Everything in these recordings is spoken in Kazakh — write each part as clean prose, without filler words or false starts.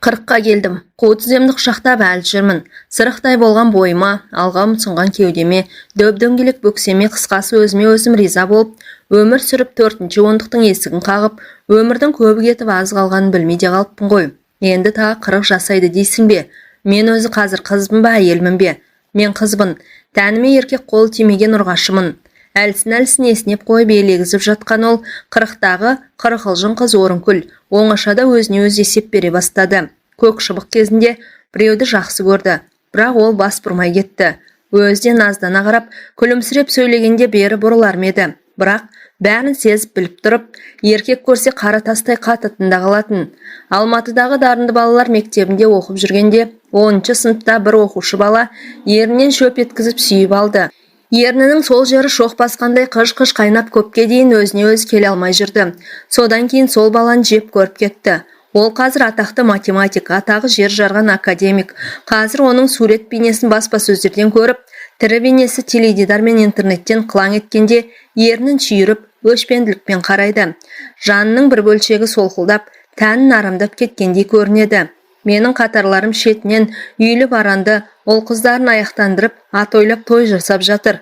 Қырыққа келдім. Қу тіземді құшақтап әлі жүрмін. Сырықтай болған бойыма, алға ұмсынған кеудеме, дөп-дөңгелек бөксеме, қысқасы өзіме өзім риза болып, өмір сүріп 4-ші ондықтың есігін қағып, өмірдің көбі кетіп аз қалғанын білмей де қалыппын ғой. Енді тағы 40 жасайды дейсің бе? Мен өзі қазір қызбын ба, әйелмін бе? Мен қызбын. Тәніме еркек қолы тимеген ұрғашымын. Әлсін еснеп қойып елегізіп жатқан ол 40-тағы 40 қыз Орынкүл оңашада өзіне өз есеп бере бастады. Көк шыбық кезінде біреуді жақсы көрді, бірақ ол бас бұрмай кетті. Өзіне наздана қарап, күлімсіреп сөйлегенде бері бұрылар ма еді. Бірақ бәрін сезіп біліп тұрып, еркек көрсе қара тастай қатытында қалатын. Алматыдағы дарынды балалар мектебінде оқып жүргенде 10-ші сыныпта бір оқушы бала ерінен шөп еткізіп сүйіп алды. Ернінің сол жері шоқ басқандай қыж-қыж қайнап көпке дейін өзіне өзі келе алмай жүрді. Содан кейін сол баланы жеп көріп кетті. Ол қазір атақты математик, атағы жер жарған академик. Қазір оның сурет бейнесін баспасөздерден көріп, тірі бейнесі теледидар мен интернеттен қылаң еткенде ернін шүйіріп, өшпенділікпен қарайды. Жанының бір бөлшегі солқылдап, тәнін арамдап кеткендей көрінеді. Менің қатарларым шетінен үйлі баранды, ол қыздарын аяқтандырып, ат ойлап той жасап жатыр.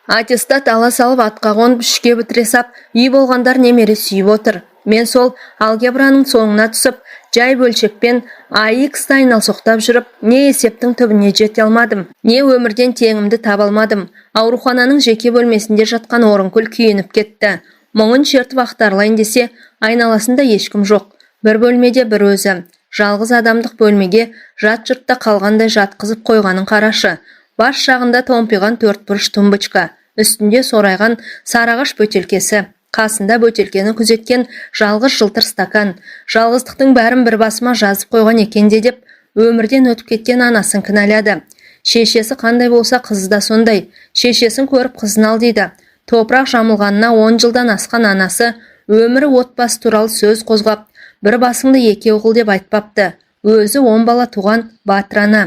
Аттестат ала салып атқа қонып үшке бітіре сап, үй болғандар немере сүйіп отыр. Мен сол алгебраның соңына түсіп, жай бөлшекпен AX-та айналсоқтап жүріп, не есептің түбіне жете алмадым, не өмірден теңімді таба алмадым. Аурухананың жеке бөлмесінде жатқан Орынкүл күйініп кетті. Мұңын шертіп ақтарлайын десе, айналасында ешкім жоқ. Бір бөлмеде бір өзі. Жалғыз адамдық бөлмеге жат жұртта қалғандай жатқызып қойғанын қарашы. Бас жағында томпиған 4 бұрыш тумбочка, үстінде сорайған сарағаш бөтелкесі, қасында бөтелкені күзеткен жалғыз жылтыр стакан. Жалғыздықтың бәрін бір басыма жазып қойған екенде деп, өмірден өтіп кеткен анасын кінәлады. Шешесі қандай болса қызы да сондай. Шешесін көріп қызын ал дейді. Топырақ жамылғанына 10 жылдан асқан анасы өмірі отбасы туралы сөз қозғап, бір басыңды екеу қыл деп айтпапты. Өзі 10 бала туған батыр ана.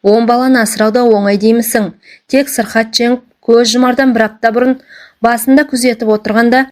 10 баланы асырауда оңай деймісің? Тек сырқат жеңіп, көз жұмардан бір апта бұрын басында күзетіп отырғанда,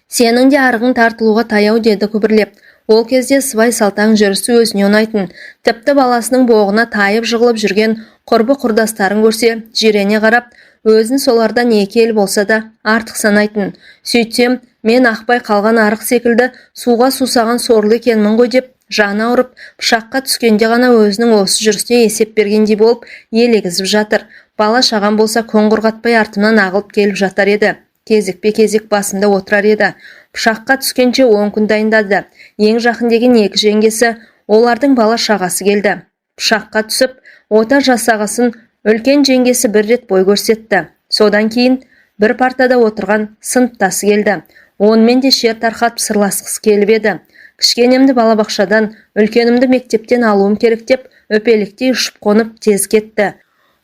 сенің де арығың тартылуға таяу деді күбірлеп. Ол кезде сыбай салтаң жүрісі өзіне ұнайтын. Тіпті баласының боғына тайып жығылып жүрген құрбы құрдастарын көрсе, жирене қарап, өзін солардан екі ел болса да артық санайтын. Сөйтсем, мен ақпай қалған арық секілді суға сусаған сорлы екенмін ғой деп, жаны ауырып, пышаққа түскенде ғана өзінің осы жүрісіне есеп бергендей болып елегізіп жатыр. Бала шаған болса қоңғырғатпай артымнан ағылып келіп жатар еді. Кезекпе-кезек басында отырар еді. Пышаққа түскенше 10 күн дайындады. Ең жақын деген 2 жеңгесі, олардың бала шағасы келді. Пышаққа түсіп, ота жасағасын үлкен жеңгесі бір рет бой көрсетті. Содан кейін бір партада отырған сыныптасы келді. Онымен де шер тарқатып сырласқысы келіп еді. Кішкенемді балабақшадан, үлкенімді мектептен алуым керек деп, өпеліктей ұшып қонып тез кетті.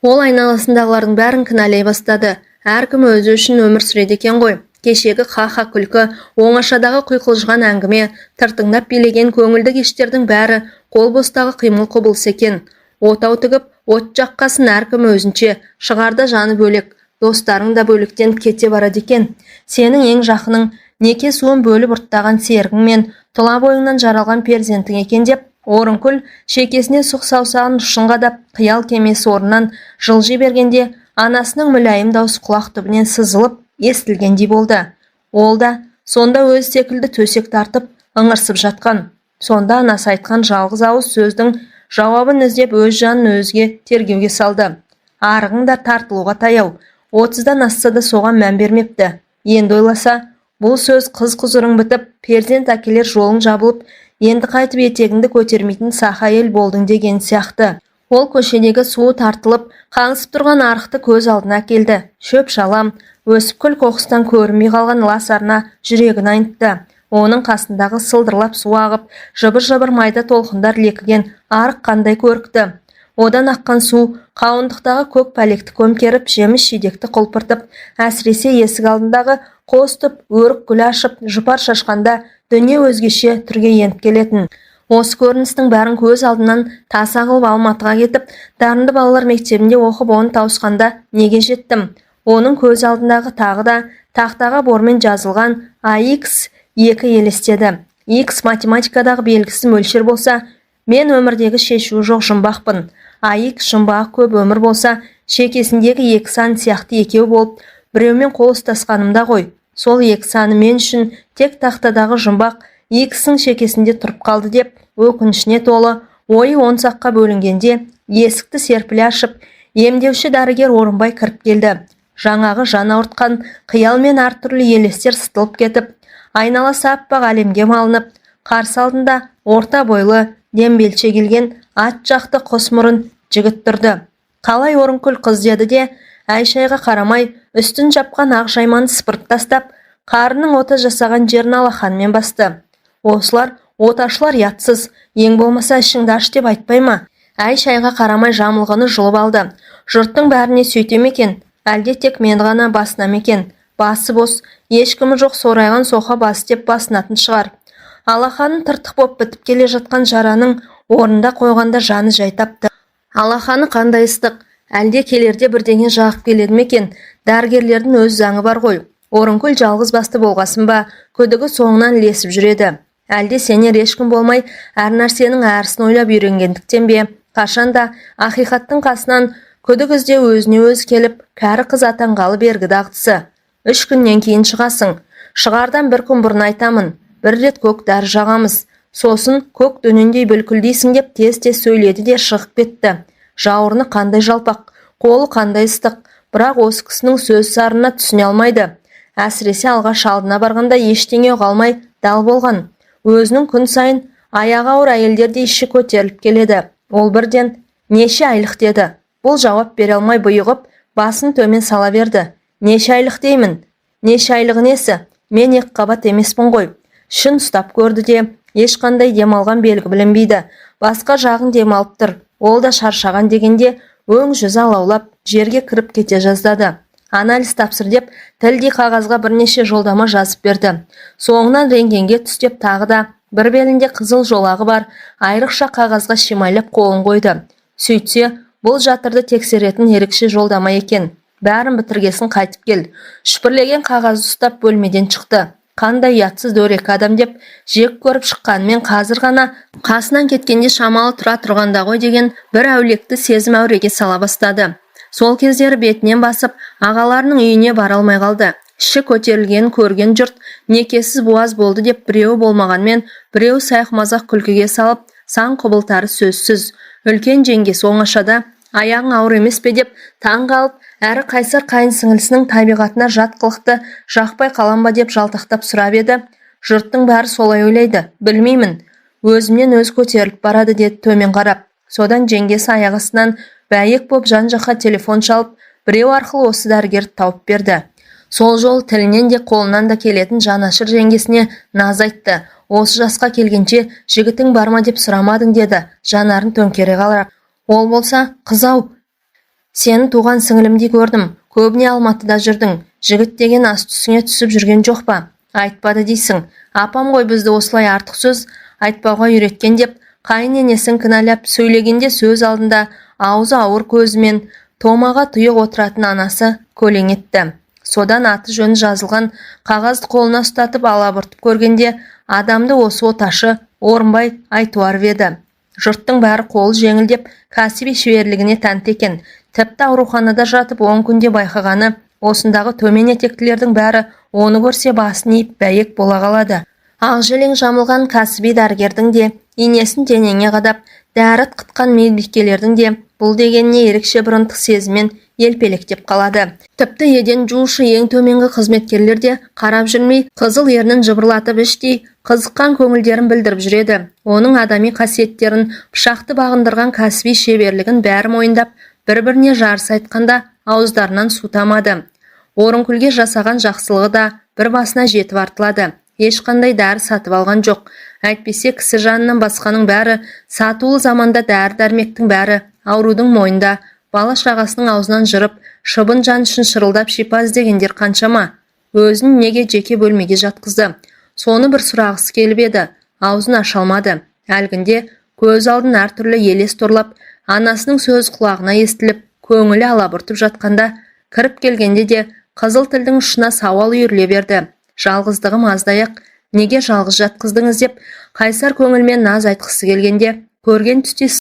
Ол айналасындағылардың бәрін кінәлай бастады. Әркім өзі үшін өмір сүреді екен ғой. Кешегі ха-ха күлкі, оңашадағы құйқылжыған әңгіме, тыртыңдап билеген көңілді кештердің бәрі қол бостағы қимыл құбылыс екен. Отау тігіп, от жаққасын әркім өзінше, шығарда жаны бөлек, достарың да бөліктен кете барады екен. Сенің ең жақының неке суын бөліп ұрттаған серігің мен тұла бойыңнан жаралған перзентің екен деп, Орынкүл шекесіне сұқ саусағын ұшын қадап, қиял кемесі орнынан жылжи бергенде, анасының мүләйім даусы құлақ түбінен сызылып, естілгендей болды. Ол да сонда өз секілді төсек тартып, ыңырсып жатқан. Сонда анасы айтқан жалғыз ауыз сөздің жауабын іздеп өз жанын өзге тергеуге салды. Арығың да тартылуға таяу. 30-дан асса да соған мән бермепті. Енді ойласа, бұл сөз қыз-құзырың бітіп, перзент әкелер жолың жабылып, енді қайтып етегіңді көтермейтін саха ел болдың деген сияқты. Ол көшедегі суы тартылып, қаңсып тұрған арықты көз алдына келді. Шөп шалам, өсіп күл қоқыстан көрінбей қалған лас арна жүрегін айнытты. Оның қасындағы сылдырлап су ағып, жыбыр-жыбыр майда толқындар лекіген арық қандай көрікті. Одан аққан су қауындықтағы көк пәлекті көмкеріп, жеміс жидекті құлпыртып, әсіресе есік алдындағы қостып, өрік гүл ашып, жұпар шашқанда дүние өзгеше түрге еніп келетін. Осы көріністің бәрін көз алдынан таса қылып Алматыға кетіп, дарынды балалар мектебінде оқып оны тауысқанда неге жеттім? Оның көз алдындағы тағы да тақтаға бормен жазылған AX2 елестеді. X математикадағы белгісі мөлшер болса, Мен өмірдегі шешуі жоқ жұмбақпын. Айық жұмбағы көп өмір болса, шекесіндегі екі сан сияқты екеу болып, біреумен қол ұстасқанымда ғой. Сол екі саны мен үшін тек тақтадағы жұмбақ екісінің шекесінде тұрып қалды деп, өкінішіне толы, ойы он саққа бөлінгенде, есікті серпіле ашып, емдеуші дәрігер Орынбай кіріп келді. Жаңағы жан ауыртқан қиял мен әртүрлі елестер сытылып кетіп, айналасы аппақ әлемге малынып, қарсы алдында орта бойлы, дембелше келген ат жақты қос мұрын жігіт тұрды. Қалай Орынкүл қыз деді де, әй-шайға қарамай, үстін жапқан ақ жайманы сыпырып тастап, қарының ота жасаған жерін алақанымен басты. Осылар оташылар ятсыз, ең болмаса ішіңді аш деп айтпай ма? Әй-шайға қарамай жамылғыны жұлып алды. Жұрттың бәріне сөйтем екен, әлде тек мен ғана басынам екен. Басы бос, ешкімі жоқ сорайған соқа басы деп басынатын шығар. Алақанын тыртық боп бітіп келе жатқан жараның орнында қойғанда жаны жай тапты. Алақаны қандай ыстық, әлде келерде бірдеңе жағып келеді ме екен? Дәрігерлердің өз заңы бар ғой. Орынкүл жалғыз басты болғасын ба, күдігі соңынан ілесіп жүреді. Әлде сенер ешкім болмай, әр нәрсенің әрісін ойлап үйренгендіктен бе, қашанда ақиқаттың қасынан күдік ізде өзіне өз келіп, кәрі қыз атанғалы бергі дағдысы. 3 күннен кейін шығасың. Шығардан бір күн бұрын айтамын. Бір рет көк дәрі жағамыз. Сосын көк дөнендей бүлкілдейсің деп тез-тез сөйледі де шығып кетті. Жауырыны қандай жалпақ, қолы қандай ыстық, бірақ осы кісінің сөз сарына түсіне алмайды. Әсіресе алғаш алдына барғанда ештеңе ұғалмай дал болған. Өзінің күн сайын аяғы ауыр әйелдерде іші көтеріліп келеді. Ол бірден неше айлық деді. Бұл жауап бере алмай бұйығып, басын төмен сала берді. Неше айлық деймін? Неше айлығы несі? Мен екіқабат емеспін ғой. Шын ұстап көрді де, ешқандай демалған белгі білінбейді. Басқа жағын демалып тұр. Ол да шаршаған дегенде өң жүзі алаулап жерге кіріп кете жаздады. Анализ тапсыр деп тілдей қағазға бірнеше жолдама жазып берді. Соңынан рентгенге түстеп тағы да бір белінде қызыл жолағы бар айрықша қағазға шимайлап қолын қойды. Сөйтсе, бұл жатырды тексеретін ерекше жолдама екен. Бәрін бітіргесін қайтып кел. Шүпірлеген қағазды ұстап бөлмеден шықты. Қандай ұятсыз дөрекі адам деп жек көріп шыққанмен қазір ғана қасынан кеткенде шамалы тұра тұрғанда ғой деген бір әулекті сезім әуреге сала бастады. Сол кездері бетінен басып, ағаларының үйіне бара алмай қалды. Іші көтерілген көрген жұрт некесіз буаз болды деп біреуі болмағанмен, біреуі сайық-мазақ күлкіге салып, сан құбылтары сөзсіз. Үлкен жеңгесі оңашада аяғың ауыр емес пе деп таң қалып, әрі қайсар қайын сіңілісінің табиғатына жат қылықты жақпай қалам ба деп жалтақтап сұрап еді. Жұрттың бәрі солай ойлайды, білмеймін. Өзімнен өз көтеріліп барады деді төмен қарап. Содан жеңгесі аяқ астынан бәйек боп жан-жаққа телефон шалып, біреу арқылы осы дәрігерді тауып берді. Сол жол тілінен де қолынан да келетін жанашыр жеңгесіне наз айтты. Осы жасқа келгенше жігітің бар ма деп сұрамадың деді, жанарын төңкере қаларап. Ол болса, қыз-ау, сені туған сіңілімдей көрдім, көбіне Алматыда жүрдің, жігіт деген ас түсіңе түсіп жүрген жоқ па? Айтпады дейсің, апам ғой бізді осылай артық сөз айтпауға үйреткен деп, қайын енесін кінәлап сөйлегенде сөз алдында аузы ауыр көзімен томаға тұйық отыратын анасы көлең етті. Содан аты жөні жазылған қағазды қолына ұстатып алабұртып көргенде адамды осы оташы Орынбай Айтуаров еді. Жұрттың бәрі қолы жеңілдеп кәсіби шеберлігіне тәнті екен. Тіпті ауруханада жатып 10 күнде байқағаны, осындағы төмен етектілердің бәрі оны көрсе басын иіп бәйек бола қалады. Ақжелең жамылған кәсіби дәрігердің де, инесін денеңе қадап, дәріт қытқан медбикелердің де бұл дегеніне ерекше бір ынтық сезіммен елпелектеп қалады. Тіпті еден жуушы ең төменгі қызметкерлер де қарап жүрмей, қызыл ернін жыбырлатып іштей қызыққан көңілдерін білдіріп жүреді. Оның адами қасиеттерін, пышақты бағындырған кәсіби шеберлігін бәрі мойындап, бір-біріне жарыс айтқанда ауыздарынан су тамады. Орынкүлге жасаған жақсылығы да бір басына жетіп артылады. Ешқандай дәрі сатып алған жоқ. Әйтпесе кісі жанынан басқаның бәрі, сатулы заманда дәрі-дәрмектің бәрі аурудың мойнында, бала шағасының аузынан жырып, шыбын жан үшін шырылдап шипа іздегендер қаншама. Өзін неге жеке бөлмеге жатқызды? Соны бір сұрағысы келіп еді, аузын аша алмады. Әлгінде көз алдын әртүрлі елес торлап, анасының сөз құлағына естіліп, көңілі алабұртып жатқанда, кіріп келгенде де қызыл тілдің ұшына сауал үйіріле берді. Жалғыздығым аздаяқ, неге жалғыз жатқыздыңыз деп, қайсар көңілмен наз айтқысы келгенде, Көрген түсте